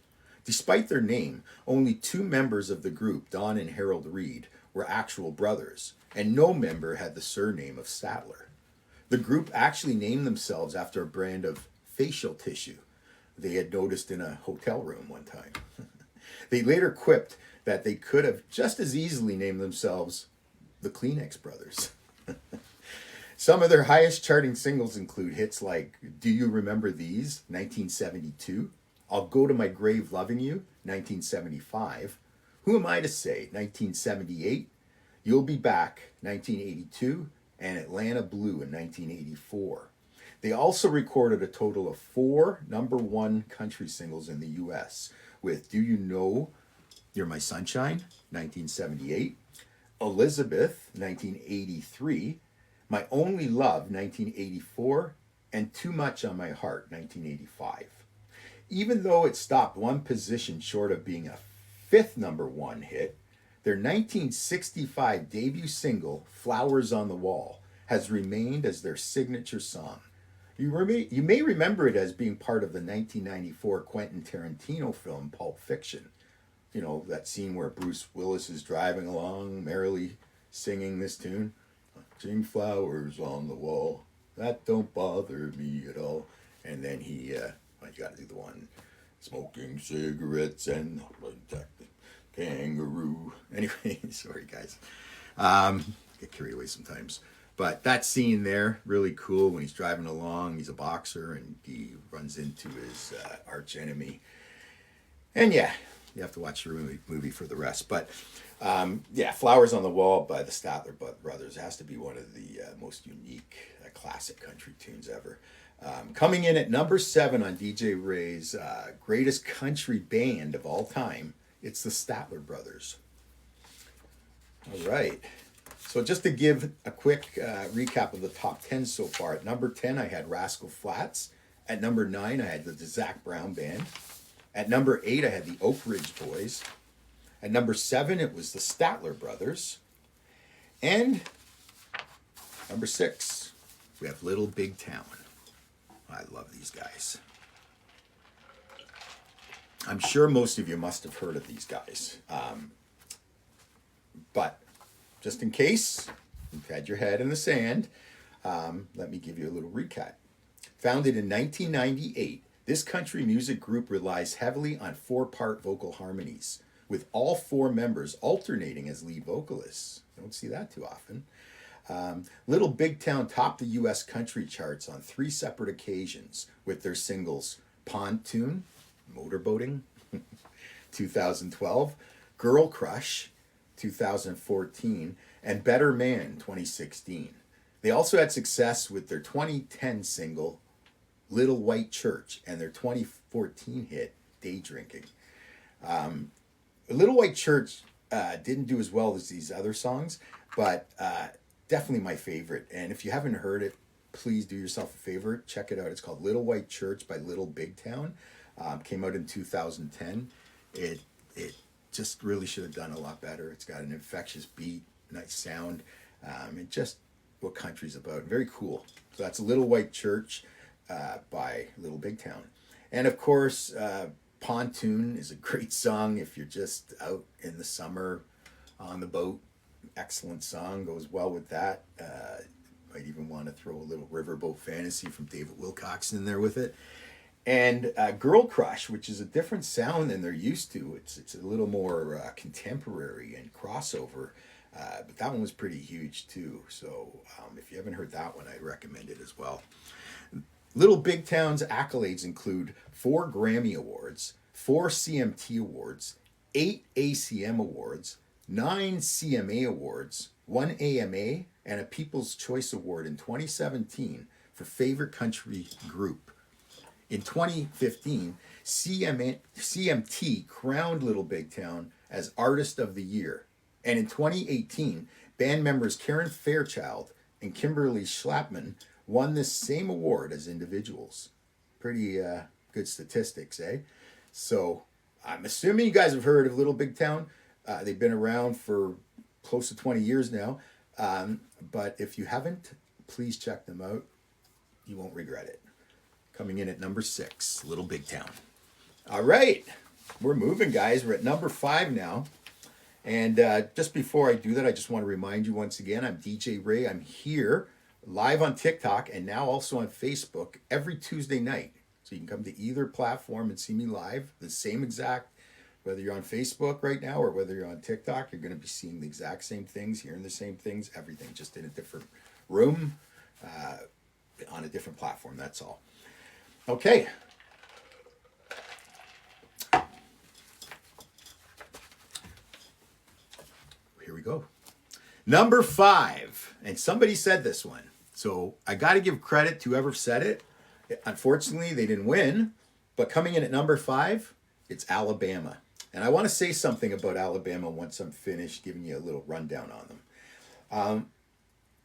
S1: Despite their name, only 2 members of the group, Don and Harold Reed, were actual brothers, and no member had the surname of Statler. The group actually named themselves after a brand of facial tissue they had noticed in a hotel room one time. They later quipped that they could have just as easily named themselves the Kleenex Brothers. Some of their highest charting singles include hits like Do You Remember These, 1972, I'll Go to My Grave Loving You, 1975, Who Am I to Say, 1978, You'll Be Back, 1982, and Atlanta Blue in 1984. They also recorded a total of 4 number 1 country singles in the U.S. with Do You Know You're My Sunshine, 1978, Elizabeth, 1983, My Only Love, 1984, and Too Much on My Heart, 1985. Even though it stopped one position short of being a 5th number 1 hit, their 1965 debut single, Flowers on the Wall, has remained as their signature song. You may remember it as being part of the 1994 Quentin Tarantino film Pulp Fiction. You know, that scene where Bruce Willis is driving along, merrily singing this tune. Watching flowers on the wall, that don't bother me at all. And then he, you gotta do the one, smoking cigarettes and kangaroo. Anyway, sorry guys. Get carried away sometimes. But that scene there, really cool when he's driving along. He's a boxer and he runs into his arch enemy. And yeah, you have to watch the movie for the rest. But yeah, Flowers on the Wall by the Statler Brothers has to be one of the most unique classic country tunes ever. Coming in at number 7 on DJ Ray's greatest country band of all time, it's the Statler Brothers. All right. So just to give a quick recap of the top 10 so far. At number 10, I had Rascal Flatts. At number 9, I had the Zac Brown Band. At number 8, I had the Oak Ridge Boys. At number 7, it was the Statler Brothers. And number 6, we have Little Big Town. I love these guys. I'm sure most of you must have heard of these guys. But just in case you've had your head in the sand, let me give you a little recap. Founded in 1998, this country music group relies heavily on four-part vocal harmonies, with all four members alternating as lead vocalists. Don't see that too often. Little Big Town topped the U.S. country charts on 3 separate occasions with their singles Pontoon, Motorboating, 2012, Girl Crush, 2014, and Better Man, 2016. They also had success with their 2010 single Little White Church and their 2014 hit Day Drinking. Little White Church didn't do as well as these other songs, but definitely my favorite. And if you haven't heard it, please do yourself a favor. Check it out. It's called Little White Church by Little Big Town. Came out in 2010. It just really should have done a lot better. It's got an infectious beat, nice sound, and just what country's about. Very cool. So that's Little White Church by Little Big Town. And of course, Pontoon is a great song if you're just out in the summer on the boat. Excellent song, goes well with that. Might even want to throw a little Riverboat Fantasy from David Wilcox in there with it. And Girl Crush, which is a different sound than they're used to. It's a little more contemporary and crossover. But that one was pretty huge too. So if you haven't heard that one, I recommend it as well. Little Big Town's accolades include 4 Grammy Awards, 4 CMT Awards, 8 ACM Awards, 9 CMA Awards, 1 AMA, and a People's Choice Award in 2017 for Favorite Country Group. In 2015, CMT crowned Little Big Town as Artist of the Year. And in 2018, band members Karen Fairchild and Kimberly Schlapman won this same award as individuals. Pretty good statistics, eh? So I'm assuming you guys have heard of Little Big Town. They've been around for close to 20 years now. But if you haven't, please check them out. You won't regret it. Coming in at number 6, Little Big Town. All right, we're moving, guys. We're at number 5 now. And just before I do that, I just want to remind you once again, I'm DJ Ray. I'm here live on TikTok and now also on Facebook every Tuesday night. So you can come to either platform and see me live, the same exact, whether you're on Facebook right now or whether you're on TikTok, you're going to be seeing the exact same things, hearing the same things, everything, just in a different room, on a different platform, that's all. Okay. Here we go. Number 5. And somebody said this one. So I got to give credit to whoever said it. Unfortunately, they didn't win. But coming in at number 5, it's Alabama. And I want to say something about Alabama once I'm finished giving you a little rundown on them.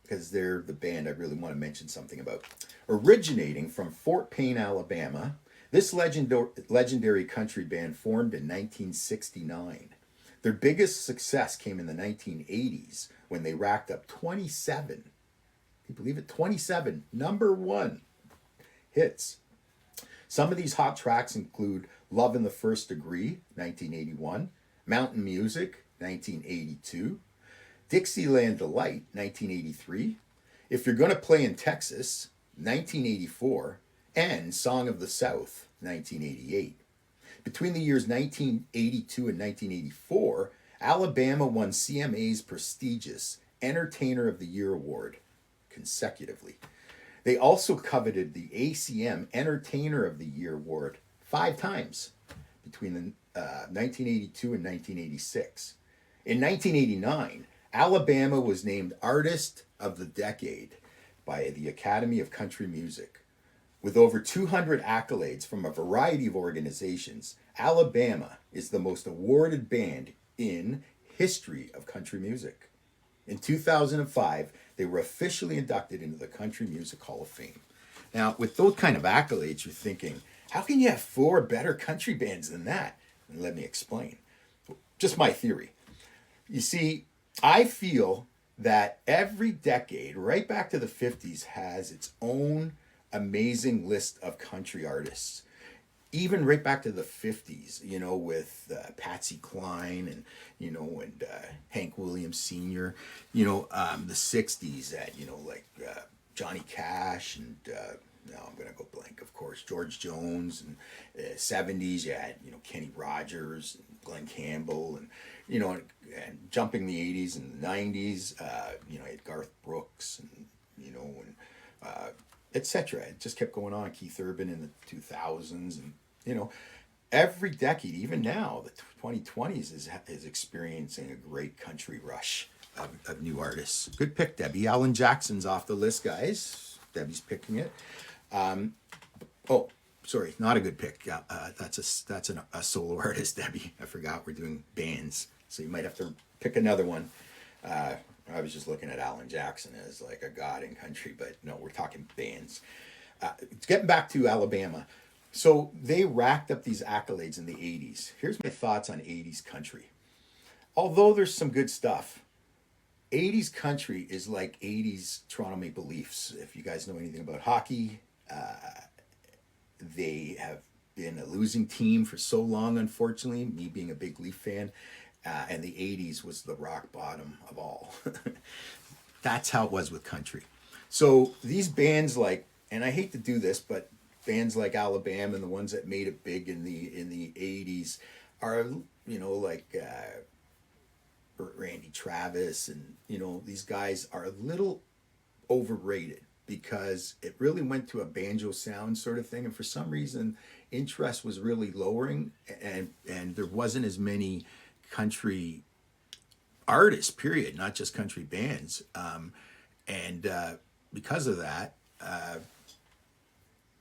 S1: Because they're the band I really want to mention something about. Originating from Fort Payne, Alabama, this legendary country band formed in 1969. Their biggest success came in the 1980s when they racked up 27, can you believe it, 27 number 1 hits. Some of these hot tracks include Love in the First Degree, 1981, Mountain Music, 1982, Dixieland Delight, 1983, If You're Gonna Play in Texas, 1984, and Song of the South, 1988. Between the years 1982 and 1984, Alabama won CMA's prestigious Entertainer of the Year award consecutively. They also coveted the ACM Entertainer of the Year award 5 times between 1982 and 1986. In 1989, Alabama was named Artist of the Decade by the Academy of Country Music. With over 200 accolades from a variety of organizations, Alabama is the most awarded band in history of country music. In 2005, they were officially inducted into the Country Music Hall of Fame. Now, with those kind of accolades, you're thinking, how can you have 4 better country bands than that? And let me explain. Just my theory. You see, I feel that every decade, right back to the 50s, has its own amazing list of country artists, even right back to the 50s, you know, with Patsy Cline and, you know, and Hank Williams Sr., you know, the 60s at, you know, like Johnny Cash and, now I'm going to go blank, of course, George Jones, and 70s, you had, you know, Kenny Rogers and Glenn Campbell, and, you know, and jumping the 80s and the 90s, you know, you had Garth Brooks and, you know, and etc. It just kept going on. Keith Urban in the 2000s, and you know, every decade, even now, the 2020s is experiencing a great country rush of new artists. Good pick, Debbie. Alan Jackson's off the list, guys. Debbie's picking it. Oh, sorry, not a good pick. That's a solo artist, Debbie. I forgot we're doing bands, so you might have to pick another one. I was just looking at Alan Jackson as like a god in country, but no, we're talking bands. Getting back to Alabama. So they racked up these accolades in the 80s. Here's my thoughts on 80s country. Although there's some good stuff, 80s country is like 80s Toronto Maple Leafs. If you guys know anything about hockey, they have been a losing team for so long, unfortunately, me being a big Leaf fan. And the 80s was the rock bottom of all. That's how it was with country. So these bands like, and I hate to do this, but bands like Alabama and the ones that made it big in the 80s are, you know, like Randy Travis, and, you know, these guys are a little overrated because it really went to a banjo sound sort of thing. And for some reason, interest was really lowering, and there wasn't as many country artists, period, not just country bands. And because of that,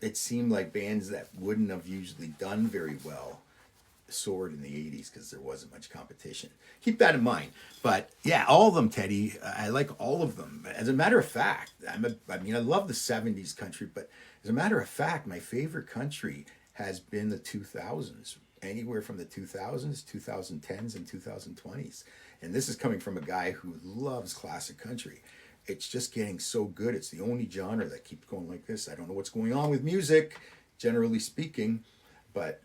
S1: it seemed like bands that wouldn't have usually done very well soared in the 80s because there wasn't much competition. Keep that in mind. But yeah, all of them, Teddy, I like all of them. As a matter of fact, I love the 70s country, but as a matter of fact, my favorite country has been the 2000s, anywhere from the 2000s, 2010s, and 2020s. And this is coming from a guy who loves classic country. It's just getting so good. It's the only genre that keeps going like this. I don't know what's going on with music, generally speaking, but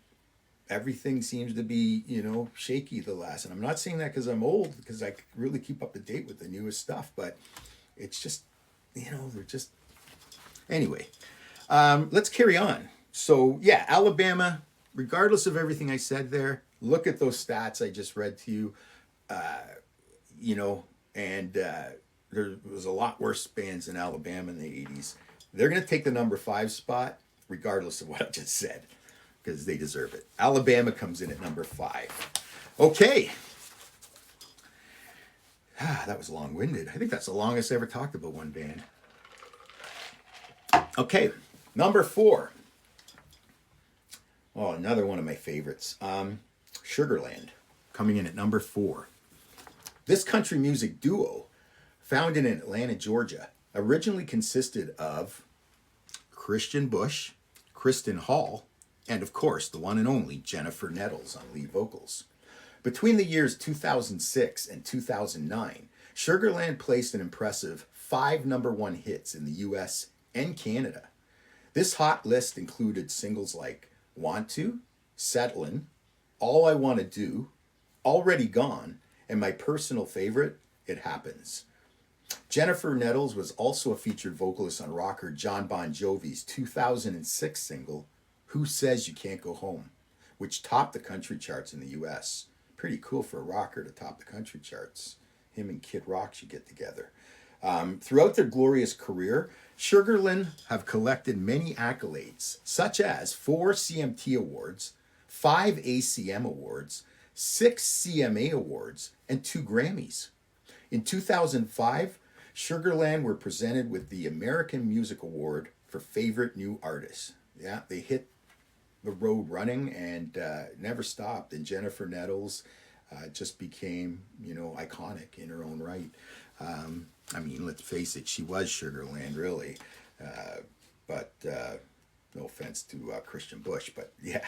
S1: everything seems to be, you know, shaky the last. And I'm not saying that because I'm old, because I really keep up to date with the newest stuff, but it's just, you know, they're just... Anyway, let's carry on. So yeah, Alabama, regardless of everything I said there, look at those stats I just read to you, you know, and there was a lot worse bands in Alabama in the 80s. They're going to take the number 5 spot, regardless of what I just said, because they deserve it. Alabama comes in at number 5. Okay. That was long-winded. I think that's the longest I ever talked about one band. Okay, number 4. Oh, another one of my favorites. Sugarland, coming in at number 4. This country music duo, founded in Atlanta, Georgia, originally consisted of Christian Bush, Kristen Hall, and of course, the one and only Jennifer Nettles on lead vocals. Between the years 2006 and 2009, Sugarland placed an impressive 5 number 1 hits in the US and Canada. This hot list included singles like Want To, Settlin', All I Wanna Do, Already Gone, and my personal favorite, It Happens. Jennifer Nettles was also a featured vocalist on rocker John Bon Jovi's 2006 single, Who Says You Can't Go Home, which topped the country charts in the US. Pretty cool for a rocker to top the country charts. Him and Kid Rock should get together. Throughout their glorious career, Sugarland have collected many accolades, such as 4 CMT awards, 5 ACM awards, 6 CMA awards, and 2 Grammys. In 2005, Sugarland were presented with the American Music Award for Favorite New Artist. Yeah, they hit the road running and never stopped. And Jennifer Nettles just became, you know, iconic in her own right. I mean, let's face it, she was Sugarland, really. But no offense to Christian Bush, but yeah.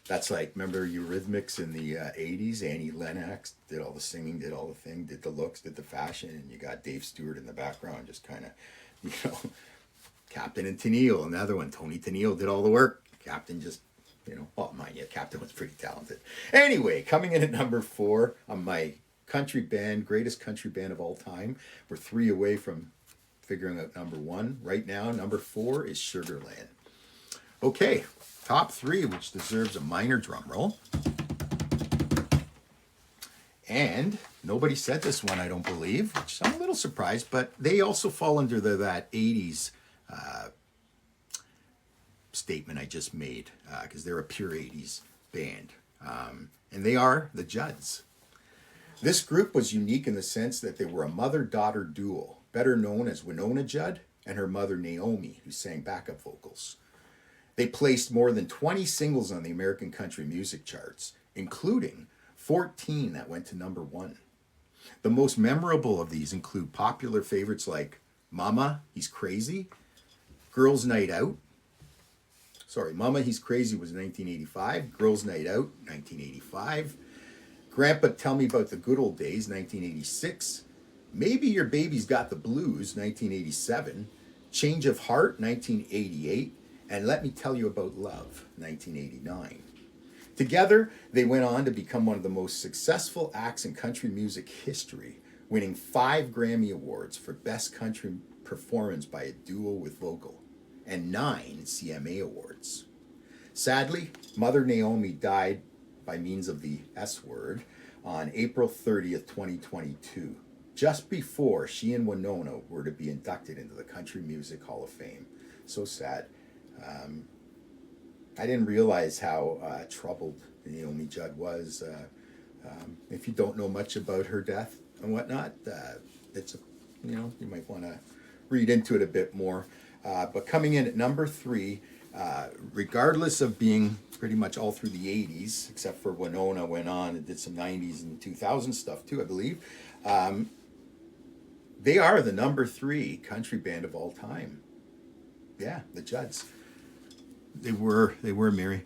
S1: That's like, remember Eurythmics in the 80s? Annie Lennox did all the singing, did all the thing, did the looks, did the fashion, and you got Dave Stewart in the background just kind of, you know, Captain and Tennille, another one. Tony Tennille did all the work. Captain just, well, mind you, Captain was pretty talented. Anyway, coming in at number 4 on my country band, greatest country band of all time. We're 3 away from figuring out number 1. Right now, number 4 is Sugarland. Okay, top 3, which deserves a minor drum roll. And nobody said this one, I don't believe, which I'm a little surprised, but they also fall under that 80s statement I just made, because they're a pure 80s band. And they are the Judds. This group was unique in the sense that they were a mother-daughter duo, better known as Wynonna Judd and her mother Naomi, who sang backup vocals. They placed more than 20 singles on the American country music charts, including 14 that went to number 1. The most memorable of these include popular favorites like Mama, He's Crazy, Girls Night Out. Mama, He's Crazy was 1985, Girls Night Out, 1985. Grandpa, Tell Me About the Good Old Days, 1986. Maybe Your Baby's Got the Blues, 1987. Change of Heart, 1988. And Let Me Tell You About Love, 1989. Together, they went on to become one of the most successful acts in country music history, winning 5 Grammy Awards for Best Country Performance by a Duo with Vocal, and 9 CMA Awards. Sadly, Mother Naomi died by means of the S word on April 30th, 2022, just before she and Wynonna were to be inducted into the Country Music Hall of Fame. So sad. I didn't realize how troubled Naomi Judd was. If you don't know much about her death and whatnot, it's you might want to read into it a bit more. But coming in at number 3, regardless of being pretty much all through the 80s, except for Wynonna went on and did some 90s and 2000 stuff too, I believe. They are the number 3 country band of all time. Yeah, the Judds. They were Mary.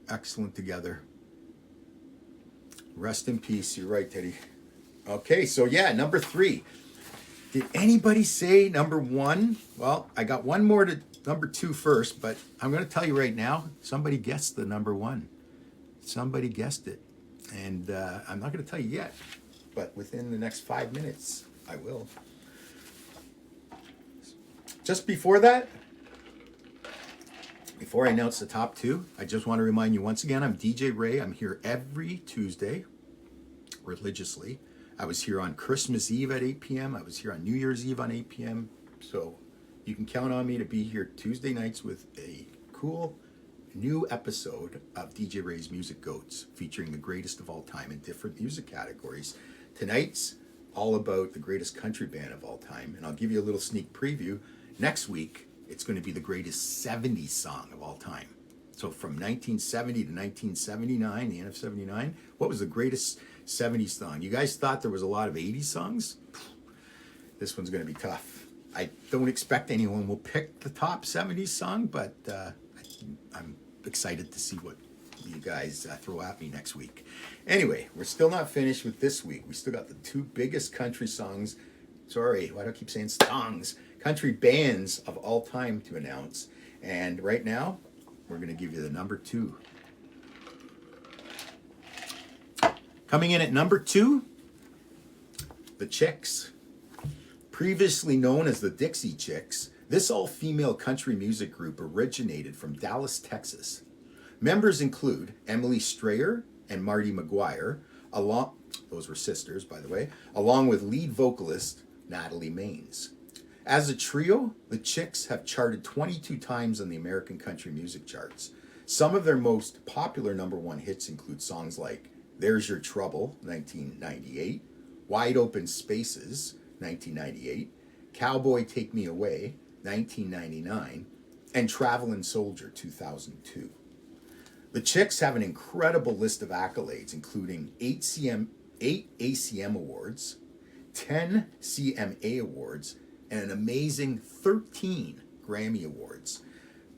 S1: Excellent together. Rest in peace. You're right, Teddy. Okay, so yeah, number 3. Did anybody say number 1? Well, I got one more to number 2 first, but I'm going to tell you right now, somebody guessed the number 1. Somebody guessed it. And I'm not going to tell you yet, but within the next 5 minutes, I will. Just before that, before I announce the top 2, I just want to remind you once again, I'm DJ Ray. I'm here every Tuesday, religiously. I was here on Christmas Eve at 8 p.m. I was here on New Year's Eve on 8 p.m. So you can count on me to be here Tuesday nights with a cool new episode of DJ Ray's Music Goats, featuring the greatest of all time in different music categories. Tonight's all about the greatest country band of all time, and I'll give you a little sneak preview. Next week, it's going to be the greatest 70s song of all time. So from 1970 to 1979, the end of 79, what was the greatest 70s song? You guys thought there was a lot of 80s songs? This one's going to be tough. I don't expect anyone will pick the top 70s song, but I'm excited to see what you guys throw at me next week. Anyway, we're still not finished with this week. We still got the 2 biggest country songs. Sorry, why do I keep saying songs? Country bands of all time to announce. And right now, we're going to give you the number 2. Coming in at number 2, the Chicks. Previously known as the Dixie Chicks, this all-female country music group originated from Dallas, Texas. Members include Emily Strayer and Marty McGuire, those were sisters, by the way, along with lead vocalist Natalie Maines. As a trio, the Chicks have charted 22 times on the American country music charts. Some of their most popular number 1 hits include songs like There's Your Trouble, 1998, Wide Open Spaces, 1998, Cowboy Take Me Away, 1999, and Travelin' Soldier, 2002. The Chicks have an incredible list of accolades, including 8 ACM awards, 10 CMA awards, and an amazing 13 Grammy Awards.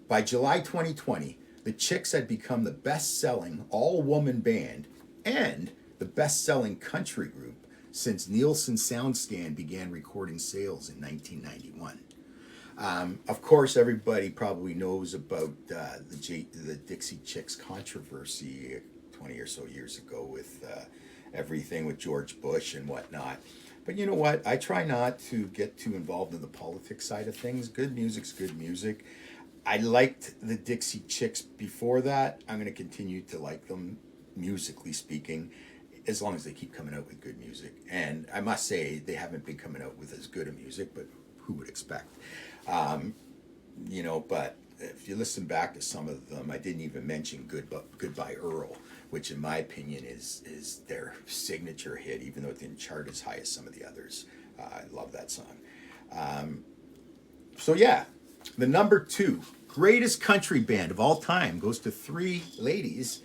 S1: By July 2020, the Chicks had become the best-selling all-woman band and the best-selling country group since Nielsen SoundScan began recording sales in 1991. Of course, everybody probably knows about the Dixie Chicks controversy 20 or so years ago with everything with George Bush and whatnot. But you know what? I try not to get too involved in the politics side of things. Good music's good music. I liked the Dixie Chicks before that. I'm going to continue to like them, musically speaking, as long as they keep coming out with good music. And I must say, they haven't been coming out with as good a music, but who would expect? But if you listen back to some of them, I didn't even mention Goodbye Earl, which in my opinion is their signature hit, even though it didn't chart as high as some of the others. I love that song. So yeah, the number 2 greatest country band of all time goes to 3 ladies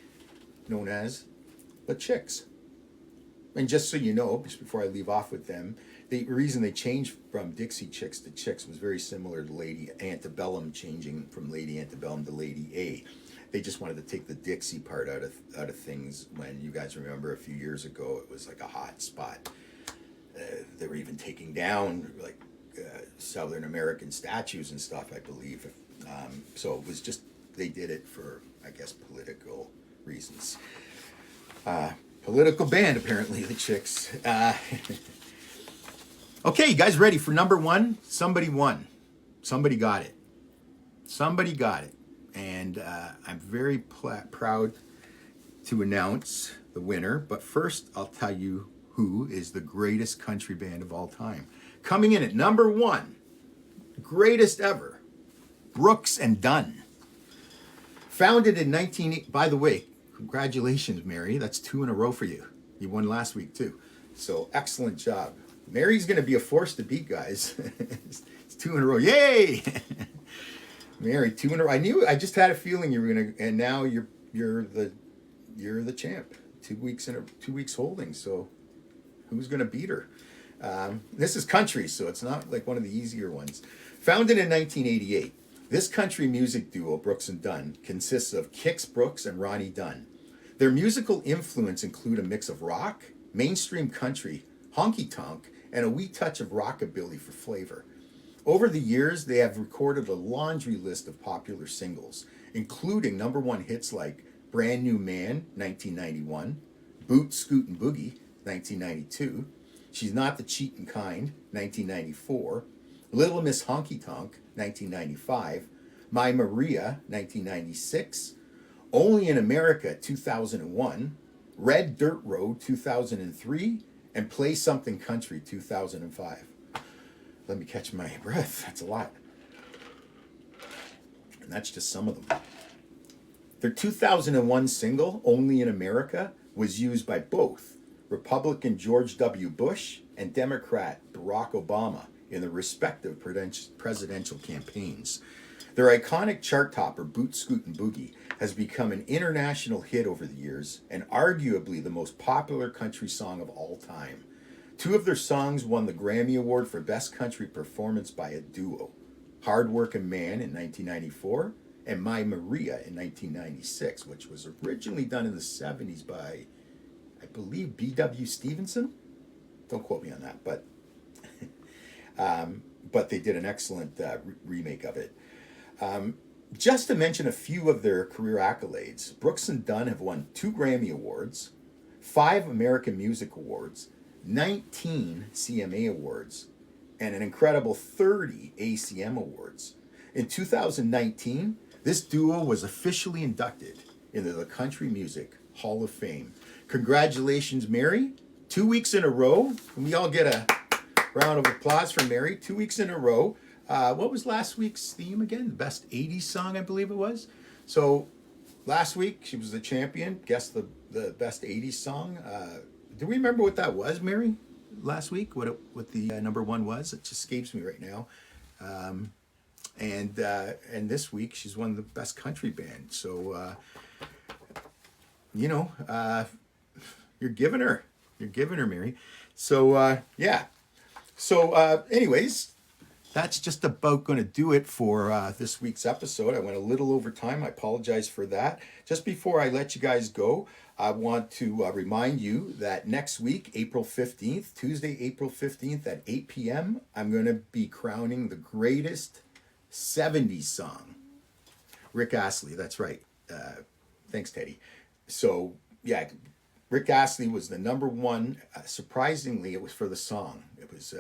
S1: known as the Chicks. And just so you know, just before I leave off with them, the reason they changed from Dixie Chicks to Chicks was very similar to Lady Antebellum changing from Lady Antebellum to Lady A. They just wanted to take the Dixie part out of things. When you guys remember a few years ago, it was like a hot spot. They were even taking down Southern American statues and stuff, I believe. So it was just, they did it for, I guess, political reasons. Political band, apparently, the Chicks. Okay, you guys ready for number 1? Somebody won. Somebody got it. Somebody got it. And I'm very proud to announce the winner. But first, I'll tell you who is the greatest country band of all time. Coming in at number 1, greatest ever, Brooks and Dunn. Founded in 19... By the way, congratulations, Mary. That's 2 in a row for you. You won last week, too. So, excellent job. Mary's going to be a force to beat, guys. It's 2 in a row. Yay! Mary, 2 in a row. I just had a feeling you were going to... And now you're the champ. 2 weeks holding. So, who's going to beat her? This is country, so it's not like one of the easier ones. Founded in 1988, this country music duo, Brooks and Dunn, consists of Kix Brooks and Ronnie Dunn. Their musical influence include a mix of rock, mainstream country, honky-tonk, and a wee touch of rockabilly for flavor. Over the years, they have recorded a laundry list of popular singles, including number 1 hits like Brand New Man, 1991, Boot, Scoot, and Boogie, 1992, She's Not the Cheatin' Kind, 1994, Little Miss Honky Tonk, 1995, My Maria, 1996, Only in America, 2001, Red Dirt Road, 2003, and Play Something Country, 2005. Let me catch my breath. That's a lot. And that's just some of them. Their 2001 single, Only in America, was used by both Republican George W. Bush and Democrat Barack Obama in their respective presidential campaigns. Their iconic chart topper, Boot, Scoot, and Boogie, has become an international hit over the years and arguably the most popular country song of all time. 2 of their songs won the Grammy Award for Best Country Performance by a Duo, Hard Workin' Man in 1994 and My Maria in 1996, which was originally done in the 70s by, I believe, B.W. Stevenson. Don't quote me on that, but they did an excellent remake of it. Just to mention a few of their career accolades, Brooks and Dunn have won 2 Grammy Awards, 5 American Music Awards, 19 CMA Awards, and an incredible 30 ACM Awards. In 2019, this duo was officially inducted into the Country Music Hall of Fame. Congratulations, Mary. 2 weeks in a row. Can we all get a round of applause for Mary? 2 weeks in a row. What was last week's theme again? The best 80s song, I believe it was. So last week, she was the champion. Guessed the best 80s song. Do we remember what that was, Mary? Last week, what the number 1 was? It just escapes me right now. And this week, she's won the best country band. So, you're giving her, Mary. So, yeah. So, anyways, that's just about going to do it for this week's episode. I went a little over time. I apologize for that. Just before I let you guys go, I want to remind you that next week, April 15th, Tuesday, April 15th at 8 p.m., I'm going to be crowning the greatest 70s song. Rick Astley, that's right. Thanks, Teddy. So, yeah, Rick Astley was the number one. Surprisingly, it was for the song. It was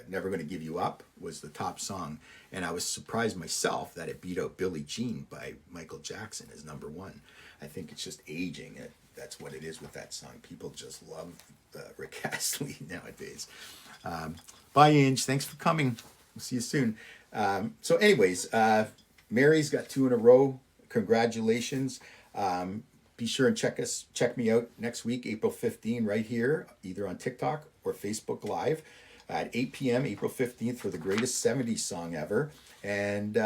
S1: Never Gonna Give You Up was the top song. And I was surprised myself that it beat out Billie Jean by Michael Jackson as number one. I think it's just aging. That's what it is with that song. People just love Rick Astley nowadays. Bye, Ange. Thanks for coming. We'll see you soon. So anyways, Mary's got 2 in a row. Congratulations. Be sure and check me out next week, April 15, right here, either on TikTok or Facebook Live at 8 p.m. April 15th for the greatest 70s song ever. And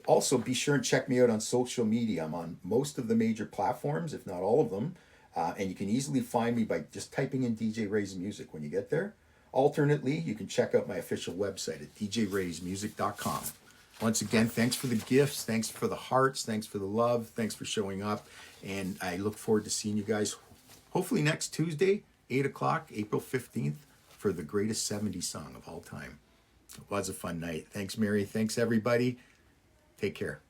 S1: also be sure and check me out on social media. I'm on most of the major platforms, if not all of them. And you can easily find me by just typing in DJ Ray's Music when you get there. Alternately, you can check out my official website at djraysmusic.com. Once again, thanks for the gifts, thanks for the hearts, thanks for the love, thanks for showing up. And I look forward to seeing you guys hopefully next Tuesday, 8 o'clock, April 15th, for the greatest 70s song of all time. It was a fun night. Thanks, Mary. Thanks, everybody. Take care.